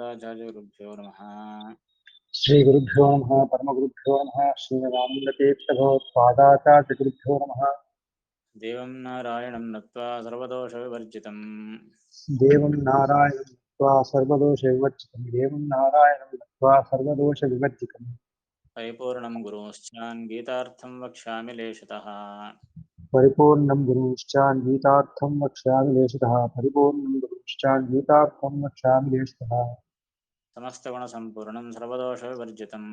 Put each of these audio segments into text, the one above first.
अस्मदाचार्यगुरुभ्यो नमः। श्रीगुरुभ्यो नमः परमगुरुभ्यो नमः श्रीरामतीर्थभगवत्पादाचार्यगुरुभ्यो नमः। देवं नारायणं नत्वा सर्वदोषविवर्जितम् देवं नारायणं नत्वा सर्वदोषविवर्जितं देवं नारायणं नत्वा सर्वदोषविवर्जितं परिपूर्णं गुरुंश्चान् गीतार्थं वक्ष्यामि लेशतः। परिपूर्णं गुरुश्चान् गीतार्थं वक्ष्यामि लेशतः परिपूर्णं गुरुश्चान् गीतार्थं वक्ष्यामि लेशतः समस्तगुणसम्पूर्णं सर्वदोषविवर्जितम्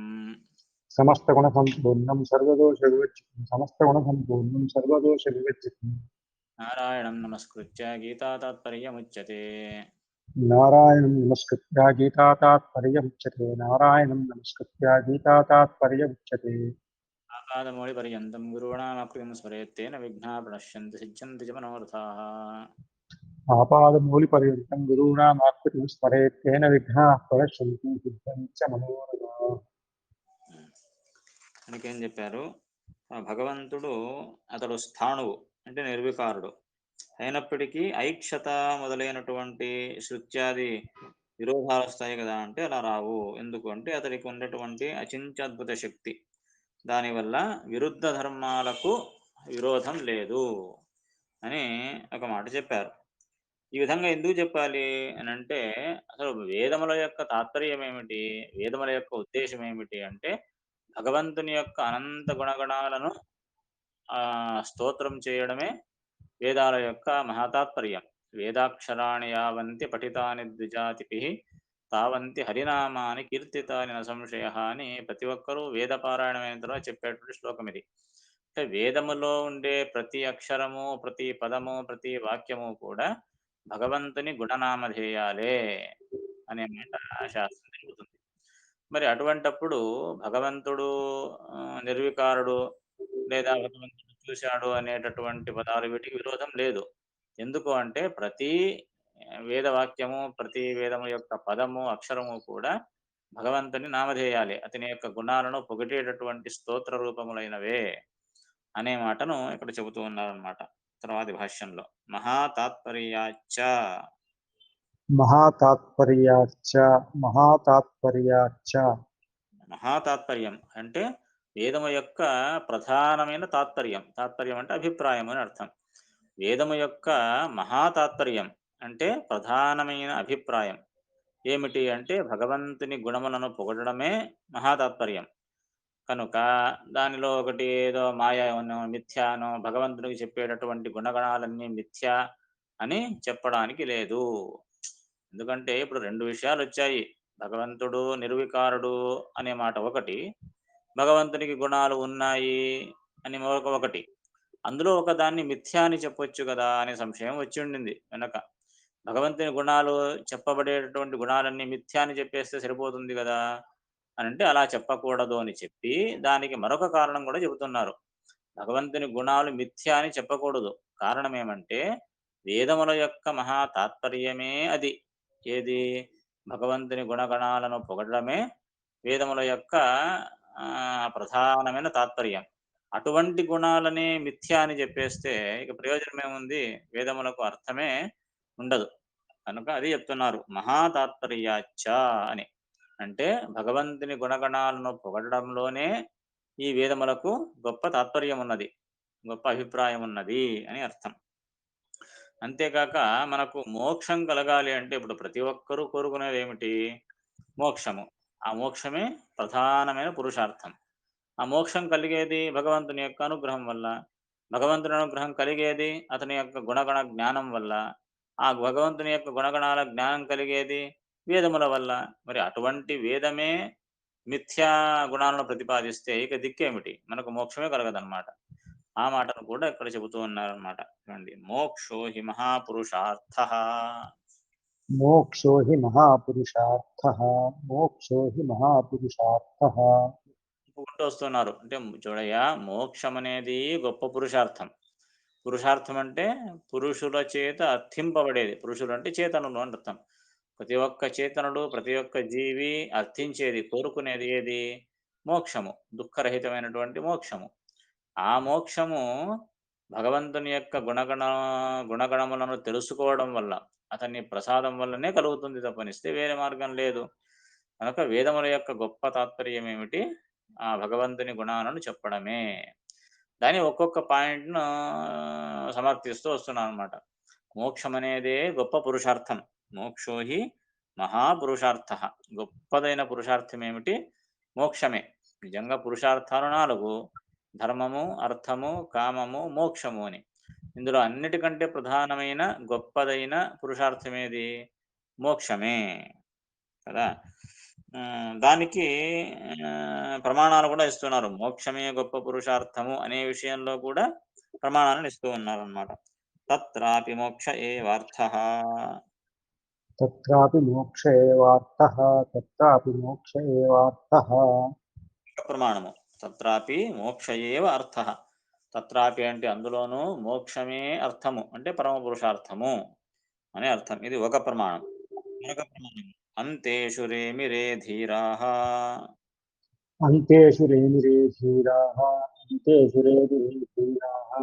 समस्तगुणसम्पूर्णं सर्वदोषविवर्जितं समस्तगुणसम्पूर्णं सर्वदोषविवर्जितं नारायणं नमस्कृत्य गीतातात्पर्यमुच्यते। नारायणं नमस्कृत्य गीतातात्पर्यमुच्यते नारायणं नमस्कृत्य गीतातात्पर्यमुच्यते आपादमौलिपर्यन्तं गुरूणामाकृतिं स्मरेत् तेन विघ्नाः प्रणश्यन्ति सिद्ध्यन्ति च मनोरथाः। आपादमौलिपर्यन्तं गुरूणामाकृतिं स्मरेत् तेन विघ्नाः प्रणश्यन्ति सिद्ध्यन्ति च मनोरथाः। అందుకేం చెప్పారు, భగవంతుడు అతడు స్థాణువు అంటే నిర్వికారుడు అయినప్పటికీ ఐక్షత మొదలైనటువంటి శృత్యాది విరోధాలు వస్తాయి కదా అంటే అలా రావు. ఎందుకు అంటే అతడికి ఉన్నటువంటి అచింత్యద్భుత శక్తి, దానివల్ల విరుద్ధ ధర్మాలకు విరోధం లేదు అని ఒక మాట చెప్పారు. ఈ విధంగా ఎందుకు చెప్పాలి అని అంటే, అసలు వేదముల యొక్క తాత్పర్యం ఏమిటి, వేదముల యొక్క ఉద్దేశం ఏమిటి అంటే భగవంతుని యొక్క అనంత గుణగణాలను స్తోత్రం చేయడమే వేదాల యొక్క మహాతాత్పర్యం. వేదాక్షరాణి యావంతి పఠితాని ద్విజాతిపి తావంతి హరినామాని కీర్తితాని న సంశయ అని ప్రతి ఒక్కరూ వేద పారాయణమైన తర్వాత చెప్పేటువంటి శ్లోకం ఇది. అంటే వేదములో ఉండే ప్రతి అక్షరము, ప్రతి పదము, ప్రతి వాక్యము కూడా భగవంతుని గుణనామధేయాలే అనే మాట శాస్త్రం తెలుపుతుంది. మరి అటువంటప్పుడు భగవంతుడు నిర్వికారుడు లేదా భగవంతుడు చూశాడు అనేటటువంటి పదాలు వీటికి విరోధం లేదు. ఎందుకు అంటే ప్రతి వేదవాక్యము, ప్రతి వేదము యొక్క పదము, అక్షరము కూడా భగవంతుని నామధేయాలే, అతని యొక్క గుణాలను పొగిడేటటువంటి స్తోత్ర రూపములైనవే అనే మాటను ఇక్కడ చెబుతూ ఉన్నారన్నమాట తర్వాతి భాష్యంలో. మహాతాత్పర్యాచ్చ, మహాతాత్పర్యాచ్చ మహాతాత్పర్యాచ్చ మహాతాత్పర్యం అంటే వేదము యొక్క ప్రధానమైన తాత్పర్యం. తాత్పర్యం అంటే అభిప్రాయం అని అర్థం. వేదము యొక్క మహాతాత్పర్యం అంటే ప్రధానమైన అభిప్రాయం ఏమిటి అంటే భగవంతుని గుణములను పొగడమే మహాతాత్పర్యం. కనుక దానిలో ఒకటి ఏదో మాయను, మిథ్యాను, భగవంతునికి చెప్పేటటువంటి గుణగణాలన్నీ మిథ్య అని చెప్పడానికి లేదు. ఎందుకంటే ఇప్పుడు రెండు విషయాలు వచ్చాయి. భగవంతుడు నిర్వికారుడు అనే మాట ఒకటి, భగవంతునికి గుణాలు ఉన్నాయి అని ఒకటి. అందులో ఒక దాన్ని మిథ్యా అని చెప్పొచ్చు కదా అనే సంశయం వచ్చి ఉండింది వెనక. భగవంతుని గుణాలు చెప్పబడేటటువంటి గుణాలన్నీ మిథ్యా అని చెప్పేస్తే సరిపోతుంది కదా అని అంటే అలా చెప్పకూడదు అని చెప్పి దానికి మరొక కారణం కూడా చెబుతున్నారు. భగవంతుని గుణాలు మిథ్యా అని చెప్పకూడదు. కారణం ఏమంటే వేదముల యొక్క మహా తాత్పర్యమే అది. ఏది? భగవంతుని గుణగణాలను పొగడమే వేదముల యొక్క ప్రధానమైన తాత్పర్యం. అటువంటి గుణాలనే మిథ్యా అని చెప్పేస్తే ఇక ప్రయోజనం ఏముంది? వేదములకు అర్థమే ఉండదు. కనుక అది చెప్తున్నారు మహాతాత్పర్యాచ్చ అని. అంటే భగవంతుని గుణగణాలను పొగడడంలోనే ఈ వేదములకు గొప్ప తాత్పర్యం ఉన్నది, గొప్ప అభిప్రాయం ఉన్నది అని అర్థం. అంతేకాక మనకు మోక్షం కలగాలి అంటే ఇప్పుడు ప్రతి ఒక్కరూ కోరుకునేది ఏమిటి? మోక్షము. ఆ మోక్షమే ప్రధానమైన పురుషార్థం. ఆ మోక్షం కలిగేది భగవంతుని యొక్క అనుగ్రహం వల్ల. భగవంతుని అనుగ్రహం కలిగేది అతని యొక్క గుణగణ జ్ఞానం వల్ల. ఆ భగవంతుని యొక్క గుణగణాల జ్ఞానం కలిగేది వేదముల వల్ల. మరి అటువంటి వేదమే మిథ్యా గుణాలను ప్రతిపాదిస్తే ఇక దిక్కేమిటి? మనకు మోక్షమే కలగదన్నమాట. ఆ మాటను కూడా ఇక్కడ చెబుతూ ఉన్నారన్నమాట. చూడండి, మోక్షో హి మహాపురుషార్థః. మోక్షో హి మహాపురుషార్థః మోక్షో హి మహాపురుషార్థః చెప్పుకుంటూ వస్తున్నారు. అంటే చూడయ్యా, మోక్షం అనేది గొప్ప పురుషార్థం. పురుషార్థం అంటే పురుషుల చేత అర్థింపబడేది. పురుషులు అంటే చేతనులు అని అర్థం. ప్రతి ఒక్క చేతనుడు, ప్రతి ఒక్క జీవి అర్థించేది, కోరుకునేది ఏది? మోక్షము. దుఃఖరహితమైనటువంటి మోక్షము. ఆ మోక్షము భగవంతుని యొక్క గుణగణములను తెలుసుకోవడం వల్ల, అతని ప్రసాదం వల్లనే కలుగుతుంది తప్పనిస్తే వేరే మార్గం లేదు. కనుక వేదముల యొక్క గొప్ప తాత్పర్యం ఏమిటి? ఆ భగవంతుని గుణాలను చెప్పడమే. దాని ఒక్కొక్క పాయింట్‌ను సమర్థిస్తూ వస్తున్నాననమాట. మోక్షమనేదే గొప్ప పురుషార్థం. మోక్షో హి మహాపురుషార్థః. గొప్పదైన పురుషార్థం ఏమిటి? మోక్షమే. నిజంగా పురుషార్థాలు 4: ధర్మము, అర్థము, కామము, మోక్షము అని. ఇందులో అన్నిటికంటే ప్రధానమైన గొప్పదైన పురుషార్థమేది? మోక్షమే కదా! దానికి ప్రమాణాలు కూడా ఇస్తున్నారు. మోక్షమే గొప్ప పురుషార్థము అనే విషయంలో కూడా ప్రమాణాలను ఇస్తూ ఉన్నారనమాట. తత్రాపి మోక్ష ఏవార్థః. తత్రాపి మోక్ష ఏవార్థః. తత్రాపి మోక్ష ఏవార్థః. ప్రమాణము. తత్రాపి మోక్ష ఏవ అర్థః. తత్రాపి అంటే అందులోనూ మోక్షమే అర్థము అంటే పరమ పురుషార్థము అనే అర్థం. ఇది ఒక ప్రమాణం. మరొక ప్రమాణం అంతేషు రేమిరే ధీరాః. అంతేషు రేమిరే ధీరాః. అంతేషు రేమిరే ధీరాః.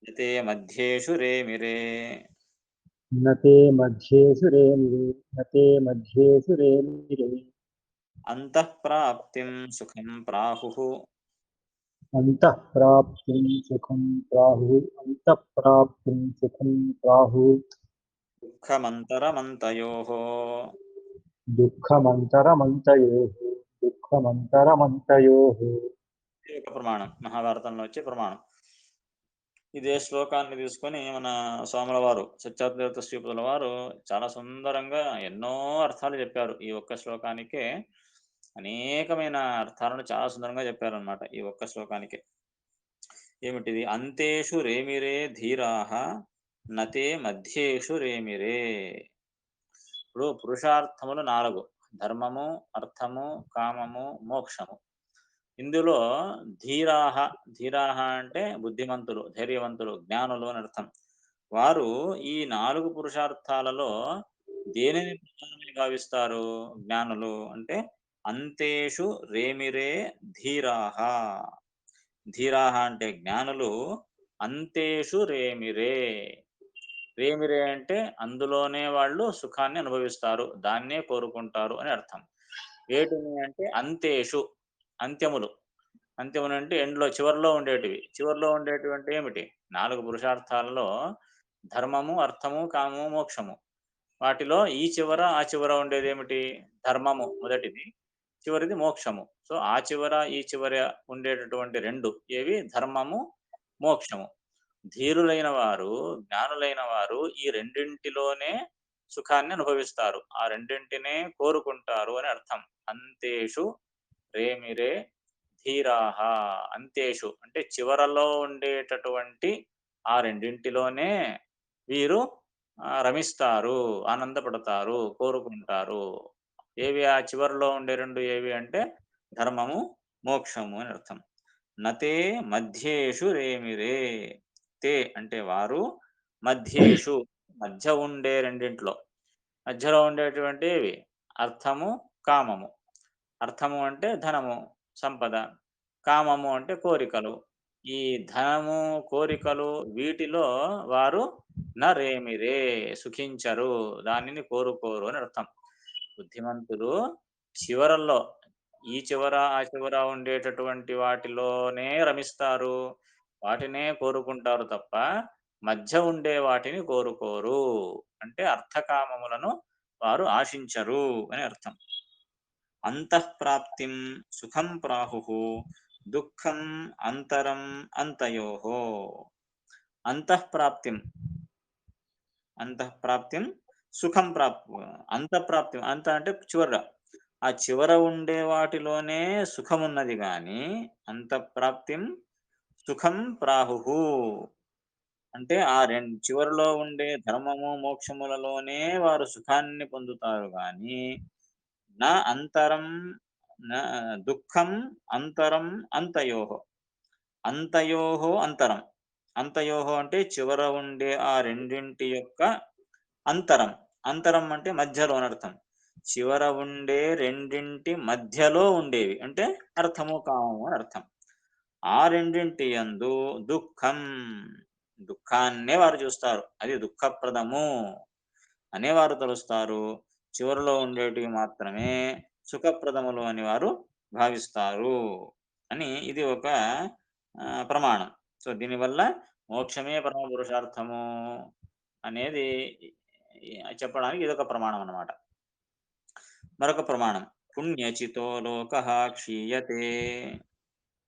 యతే మధ్యేషు రేమిరే. నతే మధ్యేషు రేమిరే. నతే మధ్యేషు రేమిరే. అంతః ప్రాప్తిం సుఖం ప్రాహుః. అంతః ప్రాప్తిం సుఖం ప్రాహు. అంతః ప్రాప్తిం సుఖం ప్రాహు. దుఃఖమంతరమంతయోః. దుఃఖమంతరమంతయోః. దుఃఖమంతరమంతయోః. ఇది ఒక ప్రమాణం. మహాభారతంలో వచ్చే ప్రమాణం. ఇదే శ్లోకాన్ని తీసుకొని మన స్వాముల వారు సత్యార్థ శ్రీపదుల వారు చాలా సుందరంగా ఎన్నో అర్థాలు చెప్పారు. ఈ ఒక్క శ్లోకానికే అనేకమైన అర్థాలను చాలా సుందరంగా చెప్పారనమాట. ఈ ఒక్క శ్లోకానికే. ఏమిటిది? అంతేషు రేమిరే ధీరాః నతే మధ్యేషు రేమిరే. ఇప్పుడు పురుషార్థములు 4: ధర్మము, అర్థము, కామము, మోక్షము. ఇందులో ధీరాహ, ధీరాహ అంటే బుద్ధిమంతులు, ధైర్యవంతులు, జ్ఞానులు అని అర్థం. వారు ఈ 4 పురుషార్థాలలో దేనిని ప్రధానమని భావిస్తారు? జ్ఞానులు అంటే అంతేషు రేమిరే ధీరాహ. ధీరాహ అంటే జ్ఞానులు. అంతేషు రేమిరే. రేమిరే అంటే అందులోనే వాళ్ళు సుఖాన్ని అనుభవిస్తారు, దాన్నే కోరుకుంటారు అని అర్థం. వేటిని అంటే అంతేషు, అంత్యములు. అంత్యములు అంటే ఎండ్‌లో చివర్లో ఉండేటివి. చివర్లో ఉండేటివి అంటే ఏమిటి? 4 పురుషార్థాలలో ధర్మము, అర్థము, కామము, మోక్షము. వాటిలో ఈ చివర, ఆ చివర ఉండేదేమిటి? ధర్మము మొదటిది. చివరిది మోక్షము. సో, ఆ చివర, ఈ చివర ఉండేటటువంటి 2 ఏవి? ధర్మము, మోక్షము. ధీరులైన వారు, జ్ఞానులైన వారు ఈ రెండింటిలోనే సుఖాన్ని అనుభవిస్తారు. ఆ రెండింటినే కోరుకుంటారు అని అర్థం. అంతేషు రేమిరే ధీరాహ. అంతేషు అంటే చివరలో ఉండేటటువంటి ఆ రెండింటిలోనే వీరు రమిస్తారు, ఆనందపడతారు, కోరుకుంటారు. ఏవి ఆ చివరిలో ఉండే 2 ఏవి అంటే ధర్మము, మోక్షము అని అర్థం. నతే మధ్యేషు రేమిరే. తే అంటే వారు, మధ్యేషు మధ్య ఉండే రెండింట్లో. మధ్యలో ఉండేటువంటివి అర్థము, కామము. అర్థము అంటే ధనము, సంపద. కామము అంటే కోరికలు. ఈ ధనము, కోరికలు వీటిలో వారు రేమిరే సుఖించరు. దానిని కోరుకోరు అని అర్థం. బుద్ధిమంతులు చివరల్లో ఈ చివర, ఆ చివర ఉండేటటువంటి వాటిలోనే రమిస్తారు. వాటినే కోరుకుంటారు తప్ప మధ్య ఉండే వాటిని కోరుకోరు. అంటే అర్థకామములను వారు ఆశించరు అని అర్థం. అంతఃప్రాప్తిం సుఖం ప్రాహుః. దుఃఖం అంతరం అంతయోః. అంతఃప్రాప్తిం, అంతఃప్రాప్తిం సుఖం అంతఃప్రాప్తిం, అంత అంటే చివర. ఆ చివర ఉండే వాటిలోనే సుఖమున్నది గాని అంతఃప్రాప్తిం సుఖం ప్రాహుః. అంటే ఆ చివరలో ఉండే ధర్మము, మోక్షములలోనే వారు సుఖాన్ని పొందుతారు గాని అంతరం దుఃఖం అంతరం అంతయోః. అంతయోః అంతరం. అంతయోః అంటే చివర ఉండే ఆ రెండింటి యొక్క అంతరం. అంతరం అంటే మధ్యలో అనర్థం. చివర ఉండే రెండింటి మధ్యలో ఉండేవి అంటే అర్థము, కామము అని అర్థం. ఆ రెండింటి యందు దుఃఖం, దుఃఖాన్నే వారు చూస్తారు. అది దుఃఖప్రదము అనేవారు తలుస్తారు. చివరిలో ఉండేటివి మాత్రమే సుఖప్రదములు అని వారు భావిస్తారు అని ఇది ఒక ప్రమాణం. సో, దీనివల్ల మోక్షమే పరమ పురుషార్థము అనేది చెప్పడానికి ఇదొక ప్రమాణం అన్నమాట. మరొక ప్రమాణం పుణ్యచితో లోకః క్షీయతే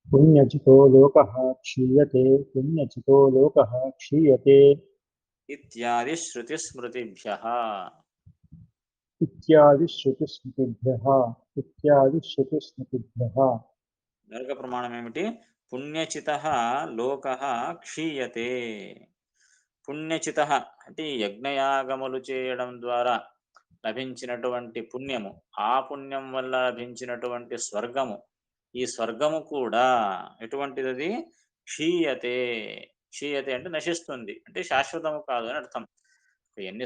పుణ్యచితో లోకః క్షీయతే పుణ్యచితో లోకః క్షీయతే ఇత్యాది శృతి స్మృతిభ్యః. ఇత్యాది శ్రుతిస్మృతిభ్యః ఇత్యాది శ్రుతిస్మృతిభ్యః. మరొక ప్రమాణం ఏమిటి? పుణ్యచితః లోకః క్షీయతే. పుణ్యచితః అంటే ఈ యజ్ఞయాగములు చేయడం ద్వారా లభించినటువంటి పుణ్యము, ఆ పుణ్యం వల్ల లభించినటువంటి స్వర్గము, ఈ స్వర్గము కూడా ఎటువంటిదది? క్షీయతే. క్షీయతే అంటే నశిస్తుంది, అంటే శాశ్వతము కాదు అని అర్థం. ఎన్ని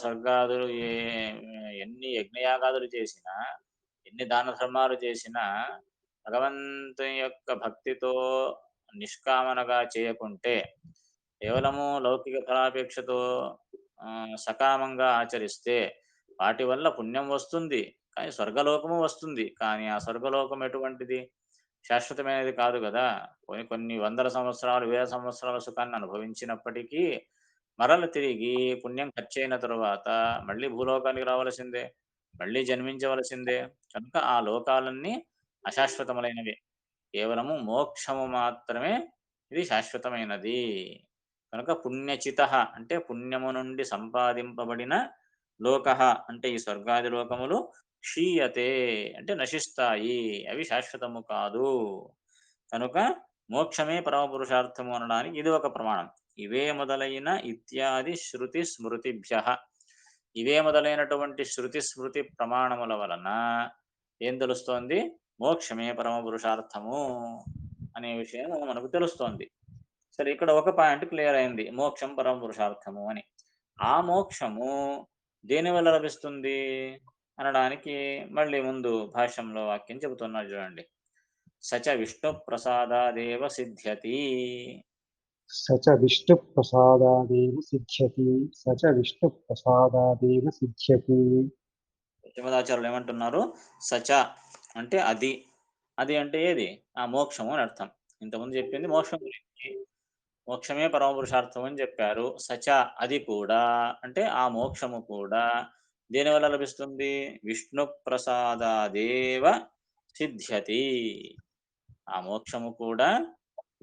స్వర్గాదులు ఎన్ని యజ్ఞయాగాదులు చేసినా, ఎన్ని దాన ధర్మాలు చేసినా భగవంతుని యొక్క భక్తితో నిష్కామనగా చేయకుంటే, కేవలము లౌకిక ఫలాపేక్షతో సకామంగా ఆచరిస్తే వాటి వల్ల పుణ్యం వస్తుంది, కానీ స్వర్గలోకము వస్తుంది. కానీ ఆ స్వర్గలోకం ఎటువంటిది? శాశ్వతమైనది కాదు కదా. కొన్ని కొన్ని వందల సంవత్సరాలు, వేల సంవత్సరాల సుఖాన్ని అనుభవించినప్పటికీ మరల తిరిగి పుణ్యం ఖర్చయిన తరువాత మళ్ళీ భూలోకానికి రావలసిందే, మళ్ళీ జన్మించవలసిందే. కనుక ఆ లోకాలన్నీ అశాశ్వతములైనవి. కేవలము మోక్షము మాత్రమే ఇది శాశ్వతమైనది. కనుక పుణ్యచితః అంటే పుణ్యము నుండి సంపాదింపబడిన లోకః అంటే ఈ స్వర్గాది లోకములు క్షీయతే అంటే నశిస్తాయి, అవి శాశ్వతము కాదు. కనుక మోక్షమే పరమ పురుషార్థము అనడానికి ఇది ఒక ప్రమాణం. ఇవే మొదలైన ఇత్యాది శృతి స్మృతిభ్యః, ఇవే మొదలైనటువంటి శృతి స్మృతి ప్రమాణముల వలన ఏం తెలుస్తోంది? మోక్షమే పరమ పురుషార్థము అనే విషయం మనకు తెలుస్తోంది. సరే, ఇక్కడ ఒక పాయింట్ క్లియర్ అయింది, మోక్షం పరమ పురుషార్థము అని. ఆ మోక్షము దేని వల్ల లభిస్తుంది అనడానికి మళ్ళీ ముందు భాష్యంలో వాక్యం చెబుతున్నారు చూడండి. సచ విష్ణు ప్రసాదాదేవ సిద్ధ్యతి. స చ విష్ణుప్రసాదాదేవ సిద్ధ్యతి స చ విష్ణుప్రసాదాదేవ సిద్ధ్యతి. శ్రీమదాచార్యులు ఏమంటున్నారు? సచ అంటే అది, అది అంటే ఏది? ఆ మోక్షము అని అర్థం. ఇంతకుముందు చెప్పింది మోక్షం గురించి, మోక్షమే పరమ పురుషార్థం అని చెప్పారు. సచ అది కూడా, అంటే ఆ మోక్షము కూడా దేని వల్ల లభిస్తుంది? విష్ణు ప్రసాదాదేవ సిద్ధ్యతి. ఆ మోక్షము కూడా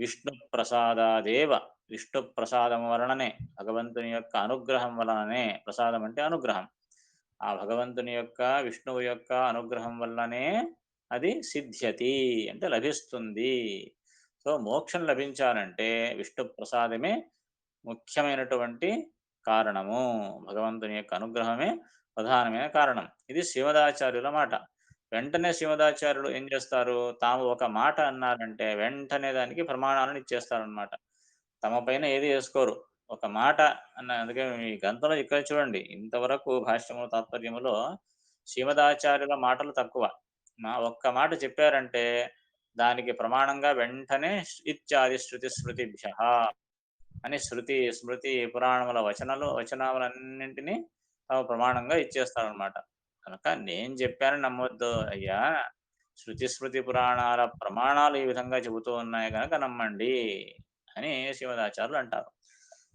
విష్ణు ప్రసాదాదేవ, విష్ణు ప్రసాదము వలననే, భగవంతుని యొక్క అనుగ్రహం వలననే. ప్రసాదం అంటే అనుగ్రహం. ఆ భగవంతుని యొక్క, విష్ణువు యొక్క అనుగ్రహం వల్లనే అది సిద్ధ్యతి అంటే లభిస్తుంది. సో, మోక్షం లభించాలంటే విష్ణు ప్రసాదమే ముఖ్యమైనటువంటి కారణము. భగవంతుని యొక్క అనుగ్రహమే ప్రధానమైన కారణం. ఇది శ్రీమదాచార్యుల మాట. వెంటనే శ్రీమదాచార్యులు ఏం చేస్తారు? తాము ఒక మాట అన్నారంటే వెంటనే దానికి ప్రమాణాలను ఇచ్చేస్తారనమాట. తమ పైన ఏది వేసుకోరు. ఒక మాట అన్న, అందుకే ఈ గ్రంథంలో ఇక్కడ చూడండి, ఇంతవరకు భాష్యము తాత్పర్యములో శ్రీమదాచార్యుల మాటలు తక్కువ. ఒక్క మాట చెప్పారంటే దానికి ప్రమాణంగా వెంటనే ఇత్యాది శృతి స్మృతిభ్యః అని శృతి స్మృతి పురాణముల వచనాలన్నింటినీ తాము ప్రమాణంగా ఇచ్చేస్తారనమాట. కనుక నేను చెప్పానని నమ్మొద్దు అయ్యా, శృతి స్మృతి పురాణాల ప్రమాణాలు ఈ విధంగా చెబుతూ ఉన్నాయి కనుక నమ్మండి అని శ్రీమదాచార్యులు అంటారు.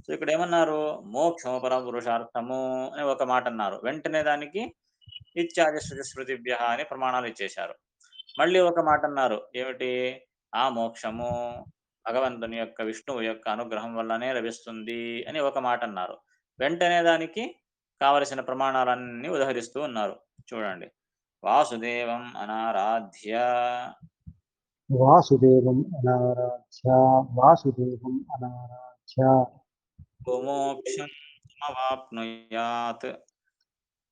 సో, ఇక్కడ ఏమన్నారు? మోక్షము పరమ పురుషార్థము అని ఒక మాట అన్నారు, వెంటనే దానికి ఇత్యాది శృతి స్మృతిభ్యః అని ప్రమాణాలు ఇచ్చేశారు. మళ్ళీ ఒక మాట అన్నారు, ఏమిటి? ఆ మోక్షము భగవంతుని యొక్క, విష్ణువు యొక్క అనుగ్రహం వల్లనే లభిస్తుంది అని ఒక మాట అన్నారు. వెంటనే దానికి కావలసిన ప్రమాణాలన్నీ ఉదహరిస్తూ ఉన్నారు. చూడండి. వాసుదేవం అనారాధ్య వాసుదేవం అనారాధ్య వాసుదేవం అనారాధ్య మోక్షం సమవాప్నుయాత్.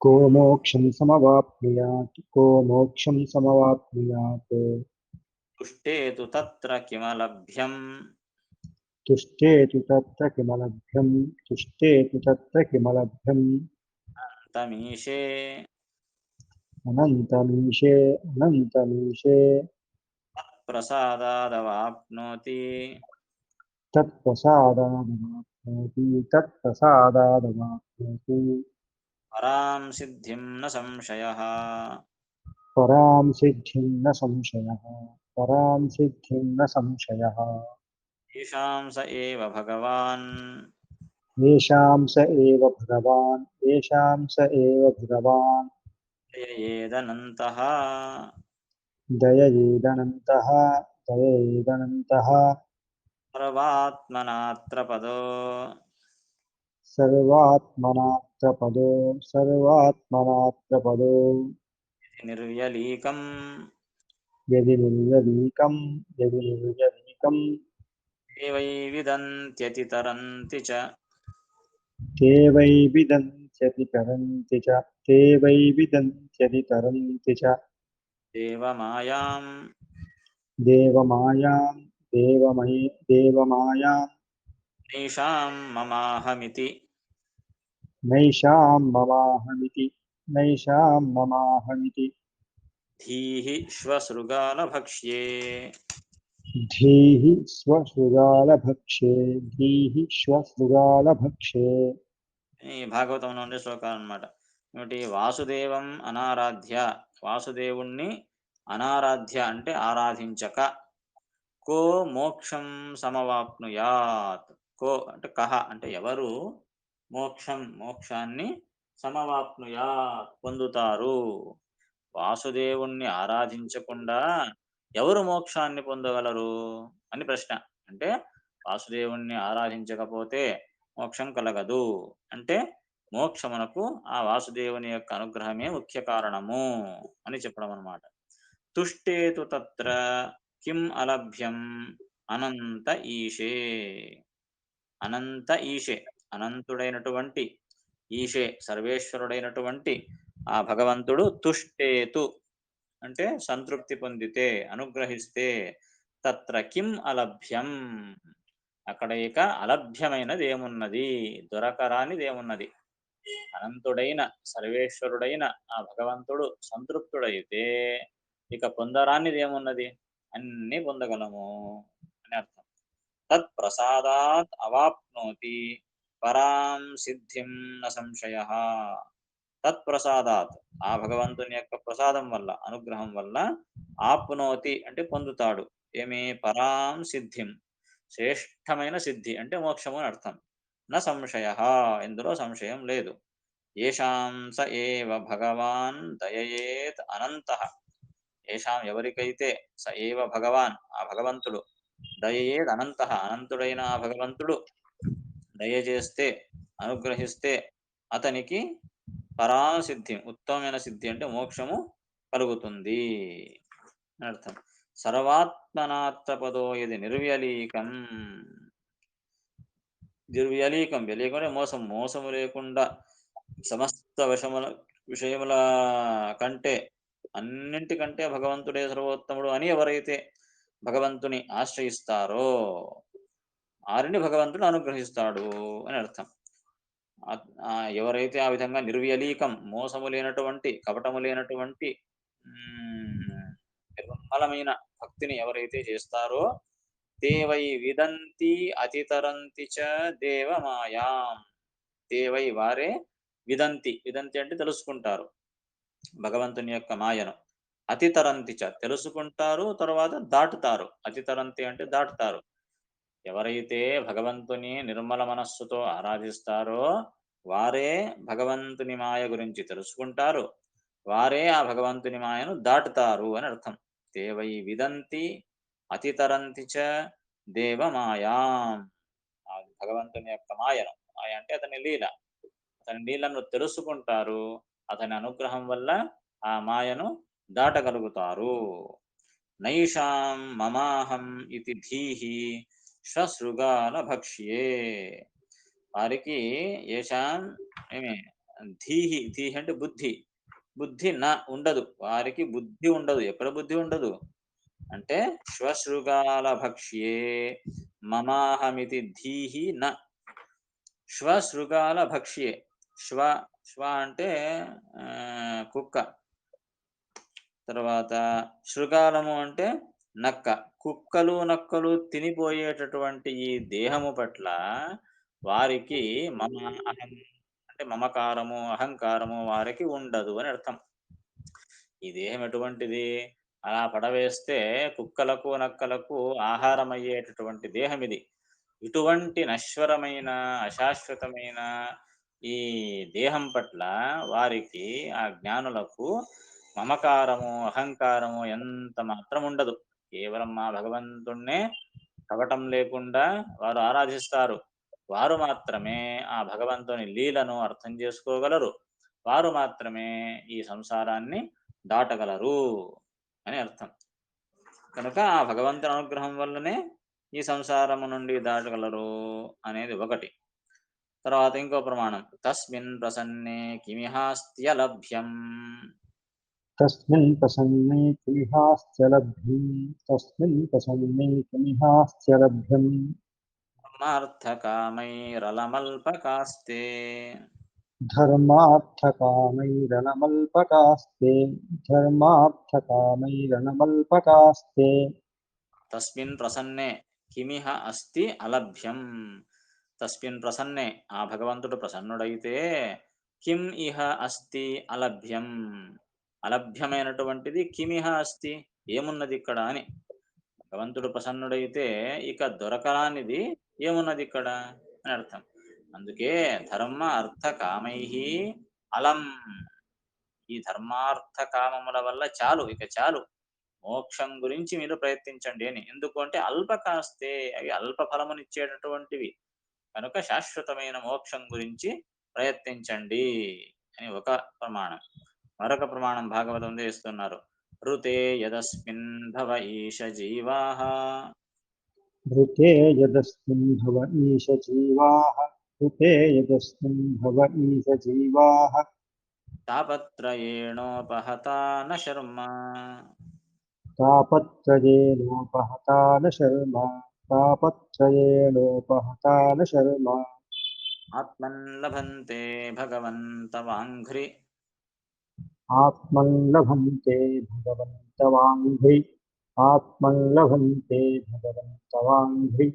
కో మోక్షం సమవాప్నుయాత్ కో మోక్షం సమవాప్నుయాత్. తుష్టేతు తత్ర కిమలభ్యం. తుష్టేతు తత్ర కిమలభ్యం తుష్టేతు తత్ర కిమలభ్యం. తమీషే అనంతమీశే అనంతమీశే. తత్ప్రసాదాదవాప్నోతి तत्प्रसादादवाप्नोति तत्प्रसादादवाप्नोति పరాం సిద్ధిం న సంశయః. परां सिद्धिं न संशयः परां सिद्धिं न संशयः ఈశాం స ఏవ భగవాన్ येषां स एव भगवान् येषां स एव भगवान् దయయేదనంతః दययेदनन्तः दययेदनन्तः సర్వాత్మనాత్ర పదో सर्वात्मनात्रपदो सर्वात्मनात्रपदो నిర్వ్యలీకం यदि निर्यलीकं यदि निर्यलीकं ते वै विदन्त्यतितरन्ति च ते वै विदन्त्यति तरन्ति च ते वै विदन्त्यति तरन्ति च देवमायां देवमायां देवमयि देवमायां नैषां ममाहमिति नैषां ममाहमिति नैषां ममाहमिति धीः श्वशृगालभक्ष्ये. धीः स्वशृगालभक्षे धीः श्वशृगालभक्षे ఈ భాగవతం నుండి శ్లోకాలు అన్నమాట. ఏమిటి? వాసుదేవం అనారాధ్య, వాసుదేవుణ్ణి అనారాధ్య అంటే ఆరాధించక, కో మోక్షం సమవాప్నుయాత్, కో అంటే కహ అంటే ఎవరు, మోక్షాన్ని సమవాప్నుయాత్ పొందుతారు. వాసుదేవుణ్ణి ఆరాధించకుండా ఎవరు మోక్షాన్ని పొందగలరు అని ప్రశ్న. అంటే వాసుదేవుణ్ణి ఆరాధించకపోతే మోక్షం కలగదు అంటే మోక్షమునకు ఆ వాసుదేవుని యొక్క అనుగ్రహమే ముఖ్య కారణము అని చెప్పడం అన్నమాట. తుష్టేతు తత్ర కిం అలభ్యం అనంత ఈశే. అనంత ఈశే అనంతుడైనటువంటి, ఈశే సర్వేశ్వరుడైనటువంటి ఆ భగవంతుడు తుష్టేతు అంటే సంతృప్తి పొందితే, అనుగ్రహిస్తే, తత్ర కిం అలభ్యం అక్కడ ఇక అలభ్యమైనది ఏమున్నది, దొరకరానిది ఏమున్నది. అనంతుడైన సర్వేశ్వరుడైన ఆ భగవంతుడు సంతృప్తుడైతే ఇక పొందరానిది ఏమున్నది, అన్ని పొందగలము అని అర్థం. తత్ ప్రసాదాత్ అవాప్నోతి పరాం సిద్ధిం న సంశయ. తత్ప్రసాదాత్ ఆ భగవంతుని యొక్క ప్రసాదం వల్ల, అనుగ్రహం వల్ల, ఆప్నోతి అంటే పొందుతాడు. ఏమి? పరాం సిద్ధిం శ్రేష్టమైన సిద్ధి అంటే మోక్షము అని అర్థం. న సంశయ ఇందులో సంశయం లేదు. ఏషాం స ఏవ భగవాన్ దయయేత్ అనంతః. ఏషాం ఎవరికైతే స ఏవ భగవాన్ ఆ భగవంతుడు, దయయేద్ అనంతః అనంతుడైన ఆ భగవంతుడు దయచేస్తే, అనుగ్రహిస్తే అతనికి పరాసిద్ధి ఉత్తమమైన సిద్ధి అంటే మోక్షము కలుగుతుంది అని అర్థం. సర్వాత్మనాత్మపదో ఇది నిర్వ్యలీకం. నిర్వ్యలీకం, వ్యలీకం అంటే మోసము లేకుండా సమస్త విషయముల కంటే, అన్నింటికంటే భగవంతుడే సర్వోత్తముడు అని ఎవరైతే భగవంతుని ఆశ్రయిస్తారో వారిని భగవంతుడు అనుగ్రహిస్తాడు అని అర్థం. ఎవరైతే ఆ విధంగా నిర్వ్యలీకం, మోసము లేనటువంటి, కపటము లేనటువంటి నిర్మలమైన భక్తిని ఎవరైతే చేస్తారో దేవై విదంతి అతితరంతి చ దేవమాయాం. దేవై వారే విదంతి, విదంతి అంటే తెలుసుకుంటారు భగవంతుని యొక్క మాయను. అతితరంతి చ తెలుసుకుంటారు, తర్వాత దాటుతారు. అతితరంతి అంటే దాటుతారు. ఎవరైతే భగవంతుని నిర్మల మనస్సుతో ఆరాధిస్తారో వారే భగవంతుని మాయ గురించి తెలుసుకుంటారు, వారే ఆ భగవంతుని మాయను దాటుతారు అని అర్థం. దేవై విదంతి అతితరంతి చ దేవమాయాం. ఆ భగవంతుని యొక్క మాయను, మాయ అంటే అతని లీల, అతని లీలను తెలుసుకుంటారు, అతని అనుగ్రహం వల్ల ఆ మాయను దాటగలుగుతారు. నైషాం మమాహం ఇది ధీహి శ్వశృగాల భక్ష్యే. వారికి ఏషాం ఏమి ధీహి, ధీహి అంటే బుద్ధి, బుద్ధి నా ఉండదు, వారికి బుద్ధి ఉండదు. ఎక్కడ బుద్ధి ఉండదు అంటే శ్వశృగాల భక్ష్యే మమాహమితి ధీహి న. శ్వశృగాల భక్ష్యే, శ్వ శ్వ అంటే కుక్క, తర్వాత శృగాలము అంటే నక్క, కుక్కలు నక్కలు తినిపోయేటటువంటి ఈ దేహము పట్ల వారికి మమ అహం అంటే మమకారము అహంకారము వారికి ఉండదు అని అర్థం. ఈ దేహం ఎటువంటిది? అలా పడవేస్తే కుక్కలకు నక్కలకు ఆహారం అయ్యేటటువంటి దేహం ఇది. ఇటువంటి నశ్వరమైన అశాశ్వతమైన ఈ దేహం పట్ల వారికి ఆ జ్ఞానులకు మమకారము అహంకారము ఎంత మాత్రం ఉండదు. కేవలం మా భగవంతుణ్ణే కపటం లేకుండా వారు ఆరాధిస్తారు. వారు మాత్రమే ఆ భగవంతుని లీలను అర్థం చేసుకోగలరు. వారు మాత్రమే ఈ సంసారాన్ని దాటగలరు అని అర్థం. కనుక ఆ భగవంతుని అనుగ్రహం వల్లనే ఈ సంసారము నుండి దాటగలరు అనేది ఒకటి. తర్వాత ఇంకో ప్రమాణం, తస్మిన్ ప్రసన్నే కిమిహాస్త్యలభ్యం. तस्मिन् प्रसन्ने किमिहास्य लभ्यम् तस्मिन् प्रसन्ने किमिहास्य लभ्यम् ధర్మార్థకామైరలమల్పకాస్తే. धर्मार्थकामैरनमल्पकास्ते धर्मार्थकामैरनमल्पकास्ते తస్మిన్ ప్రసన్నే కిమిహ అస్తి అలభ్యం. తస్మిన్ ప్రసన్నే ఆ భగవంతుడు ప్రసన్నుడైతే కిం ఇహ అస్తి అలభ్యం. అలభ్యమైనటువంటిది కిమిహ అస్తి ఏమున్నది ఇక్కడ అని. భగవంతుడు ప్రసన్నుడైతే ఇక దొరకరానిది ఏమున్నది ఇక్కడ అని అర్థం. అందుకే ధర్మ అర్థ కామై అలం. ఈ ధర్మార్థ కామముల వల్ల చాలు, ఇక చాలు, మోక్షం గురించి మీరు ప్రయత్నించండి అని. ఎందుకు అంటే అల్పకాస్తే, అవి అల్ప ఫలమునిచ్చేటటువంటివి కనుక శాశ్వతమైన మోక్షం గురించి ప్రయత్నించండి అని ఒక ప్రమాణం. మరొక ప్రమాణం భాగవతం చేస్తున్నారు. ఋతే యదస్మిన్ భవ ఈశ జీవాః. ऋते यदस्मिन् भव ईश जीवाः ऋते यदस्मिन् भव ईश जीवाः తాపత్రయేణోపహతా న శర్మ. तापत्रयेणोपहता न शर्म तापत्रयेणोपहता न शर्म ఆత్మన్లభంతే భగవంతవాంఘ్రి. आत्मन्लभन्ते भगवन्तवाङ्घ्रि आत्मन्लभन्ते भगवन्तवाङ्घ्रि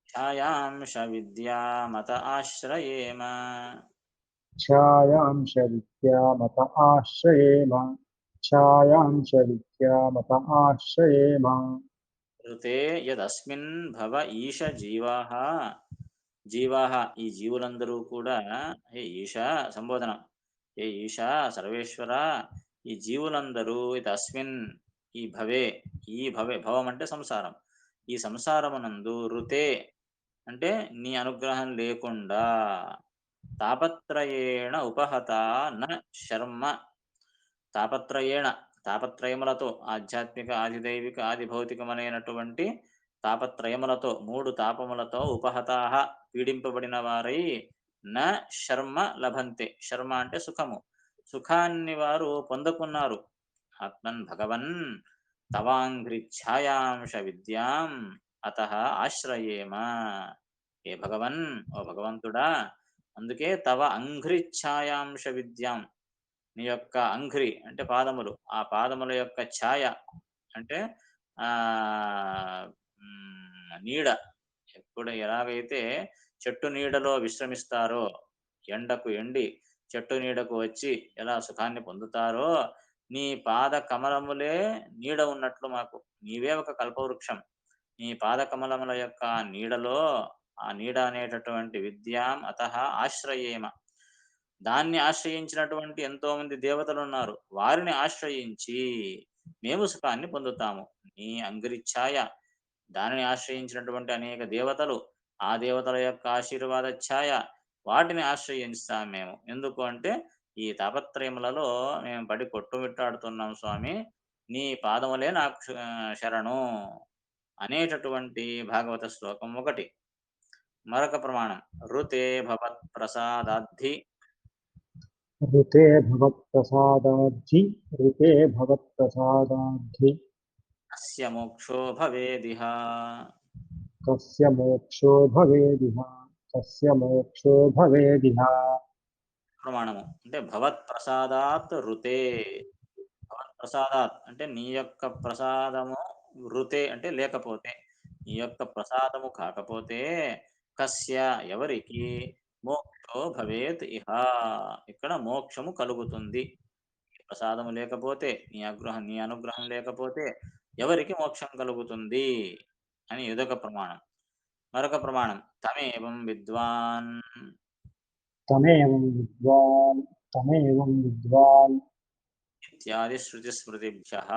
ఛాయాంశ విద్యామత ఆశ్రయేమ. छायांश विद्यामत आश्रयेम छायांश विद्यामत आश्रयेम ఋతే యదస్మిన్ భవ ఈశ జీవాః. జీవాః ఈ జీవులందరూ కూడా హే ఈశ సంబోధనం. హే ఈశ సర్వేశ్వర, ఈ జీవులందరూ తస్మిన్ ఈ భవే, ఈ భవే భవం అంటే సంసారం, ఈ సంసారమునందు ఋతే అంటే నీ అనుగ్రహం లేకుండా తాపత్రయేణ ఉపహత న శర్మ. తాపత్రయేణ తాపత్రయములతో ఆధ్యాత్మిక ఆదిదైవిక ఆది భౌతికమైనటువంటి తాపత్రయములతో మూడు తాపములతో ఉపహతాహ పీడింపబడిన వారై న శర్మ లభంతే. శర్మ అంటే సుఖము, సుఖాన్ని వారు పొందకున్నారు. ఆత్మన్ భగవన్ తవాంఘ్రి ఛాయాంశ విద్యాం అత ఆశ్రయేమ. ఏ భగవన్, ఓ భగవంతుడా, అందుకే తవ అంఘ్రి ఛాయాంశ విద్యాం, నీ యొక్క అంఘ్రి అంటే పాదములు, ఆ పాదముల యొక్క ఛాయ అంటే ఆ నీడ. ఎప్పుడు ఎలాగైతే చెట్టు నీడలో విశ్రమిస్తారో, ఎండకు ఎండి చెట్టు నీడకు వచ్చి ఎలా సుఖాన్ని పొందుతారో, నీ పాద కమలములే నీడ ఉన్నట్లు మాకు నీవే ఒక కల్పవృక్షం. నీ పాద కమలముల యొక్క నీడలో, ఆ నీడ అనేటటువంటి విద్యాం అతః ఆశ్రయేమ, దాన్ని ఆశ్రయించినటువంటి ఎంతో మంది దేవతలు ఉన్నారు, వారిని ఆశ్రయించి మేము సుఖాన్ని పొందుతాము. నీ అంగిరిఛాయ, దానిని ఆశ్రయించినటువంటి అనేక దేవతలు, ఆ దేవతల యొక్క ఆశీర్వాద ఛాయ, వాటిని ఆశ్రయిస్తాం మేము. ఎందుకు అంటే ఈ తాపత్రయములలో మేము పడి కొట్టుమిట్టాడుతున్నాం స్వామి, నీ పాదములే నాకు శరణు అనేటటువంటి భాగవత శ్లోకం ఒకటి. మరొక ప్రమాణం, ఋతే భవత్ ప్రసాదాద్ధి. ऋते भवत्प्रसादाद्धि ऋते भवत्प्रसादाद्धि అస్య మోక్షో భవేదిహ. कस्य मोक्षो भवेदिह कस्य मोक्षो भवेदिह ప్రమాణము అంటే భవత్ ప్రసాదాత్ ఋతే. భవత్ ప్రసాదాత్ అంటే నీ యొక్క ప్రసాదము వృతే అంటే లేకపోతే, ఈ యొక్క ప్రసాదము కాకపోతే కస్య ఎవరికి మోక్షో భవేత్ ఇహ, ఇక్కడ మోక్షము కలుగుతుంది. ప్రసాదము లేకపోతే, నీ అనుగ్రహం లేకపోతే ఎవరికి మోక్షం కలుగుతుంది అని ఇదొక ప్రమాణం. మరొక ప్రమాణం తమేవం విద్వాన్ తమేవం విద్వాన్ తమేవం విద్వాన్ ఇత్యాది శృతిస్మృతిభ్యః.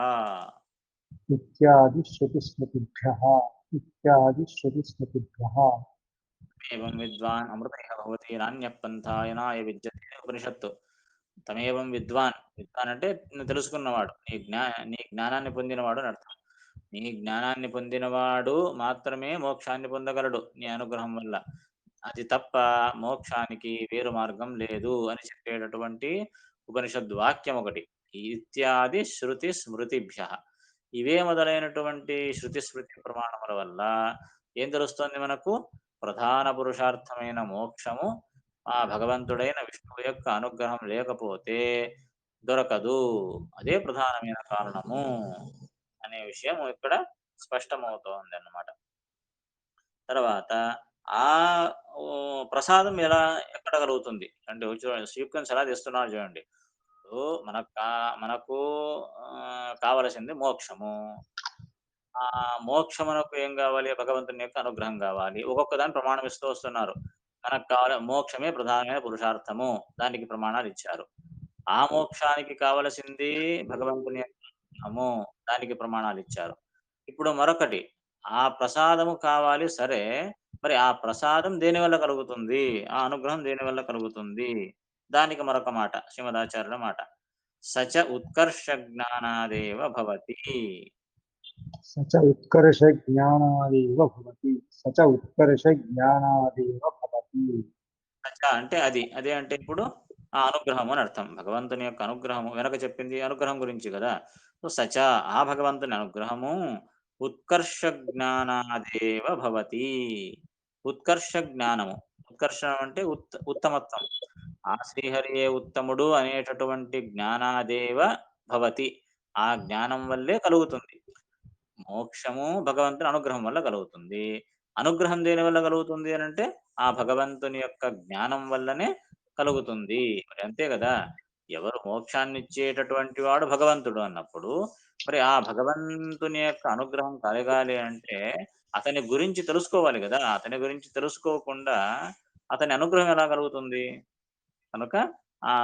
ఇత్యాది శ్రుతిస్మృతిభ్యః ఇత్యాది శ్రుతిస్మృతిభ్యః. తమేవం విద్వాన్ అమృత ఇహ భవతి నాణ్యః పంథాయనాయ విద్యతే ఉపనిషత్తు. తమేవం విద్వాన్, విద్వాన్ అంటే నువ్వు తెలుసుకున్నవాడు, నీ జ్ఞానాన్ని పొందినవాడు అని అర్థం. నీ జ్ఞానాన్ని పొందినవాడు మాత్రమే మోక్షాన్ని పొందగలడు నీ అనుగ్రహం వల్ల. అది తప్ప మోక్షానికి వేరు మార్గం లేదు అని చెప్పేటటువంటి ఉపనిషద్ వాక్యం ఒకటి. ఇత్యాది శృతి స్మృతిభ్య, ఇవే మొదలైనటువంటి శృతి స్మృతి ప్రమాణముల వల్ల ఏం తెలుస్తోంది మనకు? ప్రధాన పురుషార్థమైన మోక్షము ఆ భగవంతుడైన విష్ణువు యొక్క అనుగ్రహం లేకపోతే దొరకదు, అదే ప్రధానమైన కారణము అనే విషయం ఇక్కడ స్పష్టమవుతోంది అన్నమాట. తర్వాత ఆ ప్రసాదం ఎక్కడ కలుగుతుంది అంటే చూడండి, సీక్వెన్స్ ఎలా తీస్తున్నారు చూడండి. మనకు కావలసింది మోక్షము. ఆ మోక్షమునకు ఏం కావాలి? భగవంతుని యొక్క అనుగ్రహం కావాలి. ఒక్కొక్క దాన్ని ప్రమాణం ఇస్తూ వస్తున్నారు. మనకు కావాలి మోక్షమే ప్రధానమైన పురుషార్థము, దానికి ప్రమాణాలు ఇచ్చారు. ఆ మోక్షానికి కావలసింది భగవంతుని యొక్క అనుగ్రహము, దానికి ప్రమాణాలు ఇచ్చారు. ఇప్పుడు మరొకటి, ఆ ప్రసాదము కావాలి సరే, మరి ఆ ప్రసాదం దేని వల్ల కలుగుతుంది? ఆ అనుగ్రహం దేని వల్ల కలుగుతుంది? దానికి మరొక మాట, శ్రీమదాచార్యుల మాట, సచ ఉత్కర్ష జ్ఞానాదేవ భవతి. సచ ఉత్కర్ష జ్ఞానాదేవ భవతి సచ ఉత్కర్ష జ్ఞానాదేవ భవతి. సచ అంటే అది, అదే అంటే ఇప్పుడు ఆ అనుగ్రహము అని అర్థం. భగవంతుని యొక్క అనుగ్రహము వెనక చెప్పింది అనుగ్రహం గురించి కదా. సో సచ ఆ భగవంతుని అనుగ్రహము ఉత్కర్ష జ్ఞానాదేవ భవతి. ఉత్కర్ష జ్ఞానము, ఉత్కర్షం అంటే ఉత్తమత్వం. ఆ శ్రీహరియే ఉత్తముడు అనేటటువంటి జ్ఞానాదేవ భవతి, ఆ జ్ఞానం వల్లే కలుగుతుంది. మోక్షము భగవంతుని అనుగ్రహం వల్ల కలుగుతుంది. అనుగ్రహం దేని వల్ల కలుగుతుంది అని అంటే ఆ భగవంతుని యొక్క జ్ఞానం వల్లనే కలుగుతుంది. మరి అంతే కదా. ఎవరు మోక్షాన్ని ఇచ్చేటటువంటి వాడు భగవంతుడు అన్నప్పుడు, మరి ఆ భగవంతుని యొక్క అనుగ్రహం కలగాలి అంటే అతని గురించి తెలుసుకోవాలి కదా. అతని గురించి తెలుసుకోకుండా అతని అనుగ్రహం ఎలా కలుగుతుంది? కనుక ఆ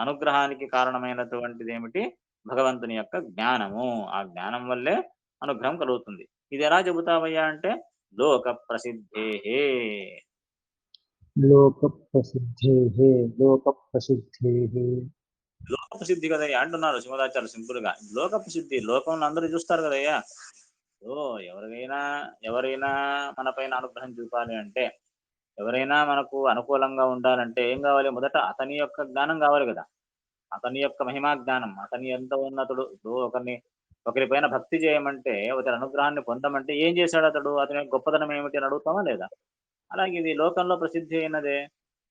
అనుగ్రహానికి కారణమైనటువంటిది ఏమిటి? భగవంతుని యొక్క జ్ఞానము. ఆ జ్ఞానం వల్లే అనుగ్రహం కలుగుతుంది. ఇది ఎలా చెబుతావయ్యా అంటే లోక ప్రసిద్ధేహే. లోక ప్రసిద్ధేః లోక ప్రసిద్ధేః. లోక ప్రసిద్ధి కదయ్యా అంటున్నారు శివదాచార్యులు సింపుల్ గా. లోక ప్రసిద్ధి, లోకంలో అందరూ చూస్తారు కదయ్యా. ఓ ఎవరైనా మన పైన అనుగ్రహం చూపాలి అంటే, ఎవరైనా మనకు అనుకూలంగా ఉండాలంటే ఏం కావాలి? మొదట అతని యొక్క జ్ఞానం కావాలి కదా. అతని యొక్క మహిమా జ్ఞానం, అతని ఎంత ఉన్నతుడు. ఇప్పుడు ఒకరి పైన భక్తి చేయమంటే, ఒకరి అనుగ్రహాన్ని పొందమంటే ఏం చేశాడు అతడు, అతని యొక్క గొప్పతనం ఏమిటి అని అడుగుతామా లేదా? అలాగే ఇది లోకంలో ప్రసిద్ధి అయినదే.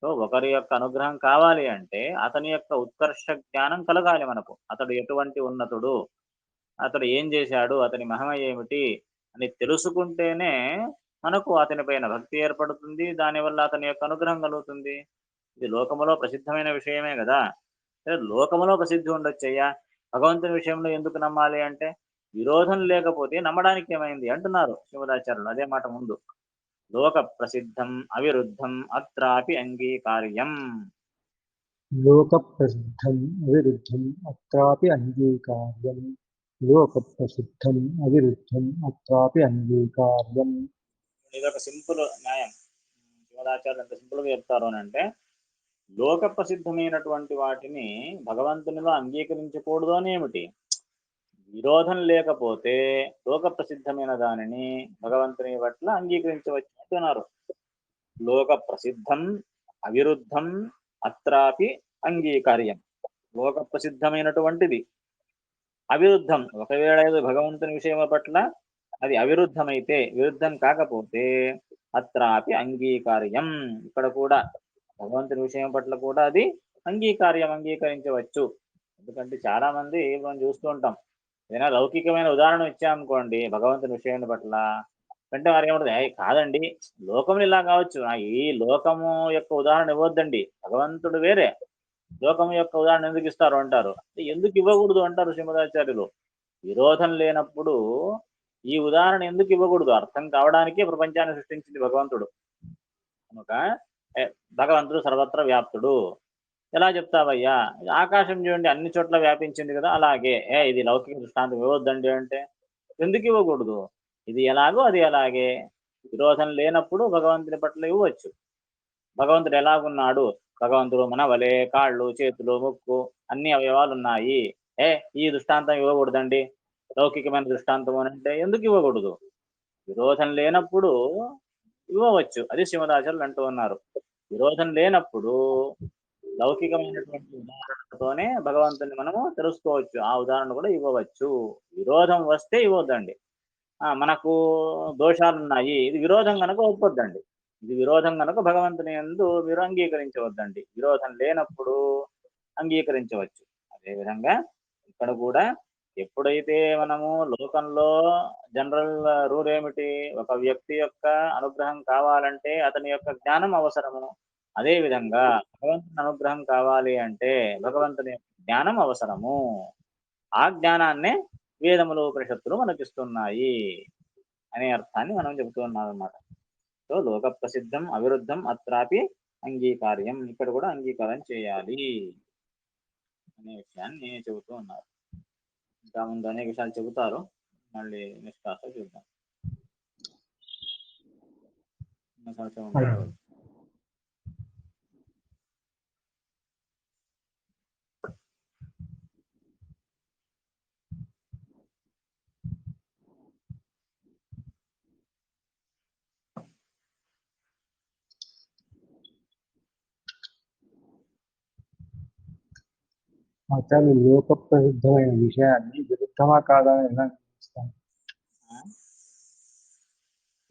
సో ఒకరి యొక్క అనుగ్రహం కావాలి అంటే అతని యొక్క ఉత్కర్ష జ్ఞానం కలగాలి మనకు. అతడు ఎటువంటి ఉన్నతుడు, అతడు ఏం చేశాడు, అతని మహిమ ఏమిటి అని తెలుసుకుంటేనే మనకు అతని పైన భక్తి ఏర్పడుతుంది. దానివల్ల అతని యొక్క అనుగ్రహం కలుగుతుంది. ఇది లోకములో ప్రసిద్ధమైన విషయమే కదా. లోకములో ప్రసిద్ధి ఉండొచ్చయ్యా, భగవంతుని విషయంలో ఎందుకు నమ్మాలి అంటే విరోధం లేకపోతే నమ్మడానికి ఏమైంది అంటున్నారు శివదాచార్యులు. అదే మాట ముందు, లోక ప్రసిద్ధం అవిరుద్ధం అత్రాపి అంగీకార్యం. లోక ప్రసిద్ధం అవిరుద్ధం అత్రాపి అంగీకార్యం. లోక ప్రసిద్ధం అవిరుద్ధం అత్రాపి అంగీకార్యం. ఇదొక సింపుల్ న్యాయం. శివదాచార్యులు ఎంత సింపుల్ గా చెప్తారు అని అంటే, లోక ప్రసిద్ధమైనటువంటి వాటిని భగవంతునిలో అంగీకరించకూడదు అని ఏమిటి? విరోధం లేకపోతే లోక ప్రసిద్ధమైన దానిని భగవంతుని పట్ల అంగీకరించవచ్చు అంటున్నారు. లోక ప్రసిద్ధం అవిరుద్ధం అత్రాపి అంగీకార్యం. లోక ప్రసిద్ధమైనటువంటిది అవిరుద్ధం, ఒకవేళ ఏదో భగవంతుని విషయం పట్ల అది అవిరుద్ధమైతే, విరుద్ధం కాకపోతే అత్రాపి అంగీకార్యం, ఇక్కడ కూడా భగవంతుని విషయం పట్ల కూడా అది అంగీకార్యం, అంగీకరించవచ్చు. ఎందుకంటే చాలా మంది మనం చూస్తూ ఉంటాం, ఏదైనా లౌకికమైన ఉదాహరణ ఇచ్చామనుకోండి భగవంతుని విషయం పట్ల, వెంటనే వారేమంటారు, "ఏయ్! కాదండి, లోకంలో ఇలా కావచ్చు. ఈ లోకము యొక్క ఉదాహరణ ఇవ్వొద్దండి. భగవంతుడు వేరే. లోకం యొక్క ఉదాహరణ ఎందుకు ఇస్తారు?" అంటారు. ఎందుకు ఇవ్వకూడదు అంటారు శ్రీమదాచార్యులు. విరోధం లేనప్పుడు ఈ ఉదాహరణ ఎందుకు ఇవ్వకూడదు? అర్థం కావడానికే ప్రపంచాన్ని సృష్టించింది భగవంతుడు. కనుక ఎ భగవంతుడు సర్వత్ర వ్యాప్తుడు. ఎలా చెప్తావయ్యా? ఆకాశం చూడండి అన్ని చోట్ల వ్యాపించింది కదా! అలాగే. ఇది లౌకిక దృష్టాంతం ఇవ్వొద్దండి అంటే, ఎందుకు ఇవ్వకూడదు? ఇది ఎలాగో అది అలాగే. విరోధం లేనప్పుడు భగవంతుని పట్ల ఇవ్వచ్చు. భగవంతుడు ఎలాగున్నాడు? భగవంతుడు మన వలె కాళ్ళు, చేతులు, ముక్కు అన్ని అవయవాలున్నాయి. ఈ దృష్టాంతం ఇవ్వకూడదండి. లౌకికమైన దృష్టాంతం అనంటే ఎందుకు ఇవ్వకూడదు? విరోధం లేనప్పుడు ఇవ్వవచ్చు. అది శ్రీమదాచార్యులు అంటూ ఉన్నారు. విరోధం లేనప్పుడు లౌకికమైనటువంటి ఉదాహరణతోనే భగవంతుని మనము తెలుసుకోవచ్చు. ఆ ఉదాహరణ కూడా ఇవ్వవచ్చు. విరోధం వస్తే ఇవ్వొద్దండి. మనకు దోషాలున్నాయి. ఇది విరోధం గనక ఒప్పొద్దండి. ఇది విరోధం గనక భగవంతుని యందు మీరు అంగీకరించవద్దండి. విరోధం లేనప్పుడు అంగీకరించవచ్చు. అదేవిధంగా ఇక్కడ కూడా ఎప్పుడైతే మనము లోకంలో జనరల్ రూల్ ఏమిటి? ఒక వ్యక్తి యొక్క అనుగ్రహం కావాలంటే అతని యొక్క జ్ఞానం అవసరము. అదే విధంగా భగవంతుని అనుగ్రహం కావాలి అంటే భగవంతుని యొక్క జ్ఞానం అవసరము. ఆ జ్ఞానాన్నే వేదములు, ఉపనిషత్తులు మనకిస్తున్నాయి అనే అర్థాన్ని మనం చెబుతూ ఉన్నామన్నమాట. సో లోక ప్రసిద్ధం అవిరుద్ధం అత్రాపి అంగీకార్యం. ఇక్కడ కూడా అంగీకారం చేయాలి అనే విషయాన్ని చెబుతూ ఉన్నారు. ఇంకా ముందు అనేక విషయాలు చెబుతారు. మళ్ళీ నెక్స్ట్ క్లాస్‌లో చూద్దాం. ఉన్న సంవత్సరం ఉంటే అడగొచ్చు. అసలు లోక ప్రసిద్ధమైన విషయాన్ని విరుద్ధమా కాదా అని ఎలా నిర్ణయిస్తాం? ఆ?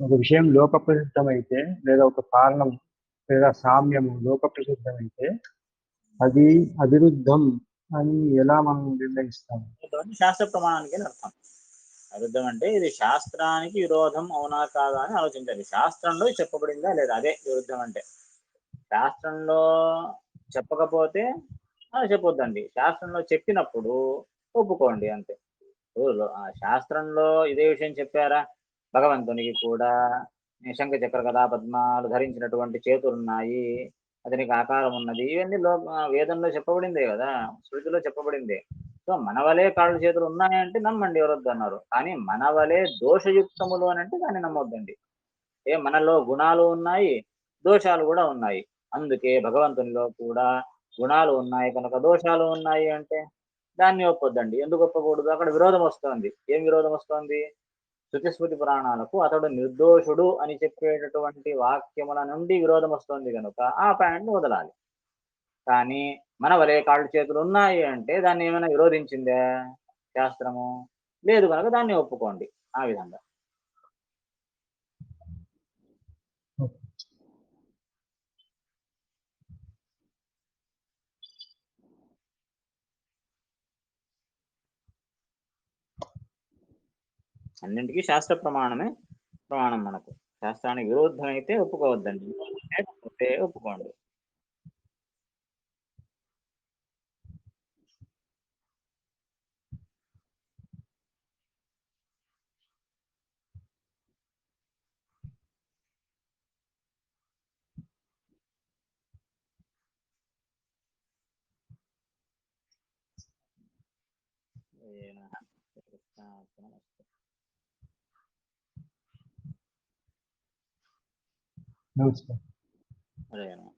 ఒక విషయం లోక ప్రసిద్ధమైతే లేదా ఒక కారణం లేదా సామ్యము లోక ప్రసిద్ధమైతే అది అవిరుద్ధం అని ఎలా మనం నిర్ణయిస్తాం? విరుద్ధం శాస్త్ర ప్రమాణానికి అని అర్థం. అవిరుద్ధం అంటే ఇది శాస్త్రానికి విరోధం అవునా కాదా అని ఆలోచించాలి. శాస్త్రంలో చెప్పబడిందా లేదా? అదే విరుద్ధం అంటే. శాస్త్రంలో చెప్పకపోతే చెప్పొద్దండి. శాస్త్రంలో చెప్పినప్పుడు ఒప్పుకోండి అంతే. ఆ శాస్త్రంలో ఇదే విషయం చెప్పారా? భగవంతునికి కూడా శంఖ చక్ర గదా పద్మాలు ధరించినటువంటి చేతులున్నాయి. అతనికి ఆకారం ఉన్నది. ఇవన్నీ వేదంలో చెప్పబడిందే గదా! శృతిలో చెప్పబడిందే. సో, మన వలే కాళ్ళు చేతులు ఉన్నాయంటే నమ్మండి ఎవరొద్దన్నారు. కానీ మన వలే దోషయుక్తములు అనంటే దాన్ని నమ్మొద్దండి. మనలో గుణాలు ఉన్నాయి, దోషాలు గూడా ఉన్నాయి. అందుకే భగవంతునిలో కూడా గుణాలు ఉన్నాయి కనుక దోషాలు ఉన్నాయి అంటే దాన్ని ఒప్పొద్దండి. ఎందుకు ఒప్పకూడదు? అక్కడ విరోధం వస్తోంది. ఏం విరోధం వస్తోంది? శృతి స్మృతి పురాణాలకు అతడు నిర్దోషుడు అని చెప్పేటటువంటి వాక్యముల నుండి విరోధం వస్తోంది గనుక ఆ పాయింట్‌ని వదలాలి. కానీ మన వలే కాళ్ళు చేతులు ఉన్నాయి అంటే దాన్ని ఏమైనా విరోధించిందా శాస్త్రము? లేదు గనక దాన్ని ఒప్పుకోండి. ఆ విధంగా. అన్నింటికి శాస్త్ర ప్రమాణమే ప్రమాణం మనకు. శాస్త్రానికి విరుద్ధమైతే ఒప్పుకోవద్దండి. లేకపోతే ఒప్పుకోండి. ఏన కృష్ణార్పణమస్తు. నమస్కారం. హరే రామ.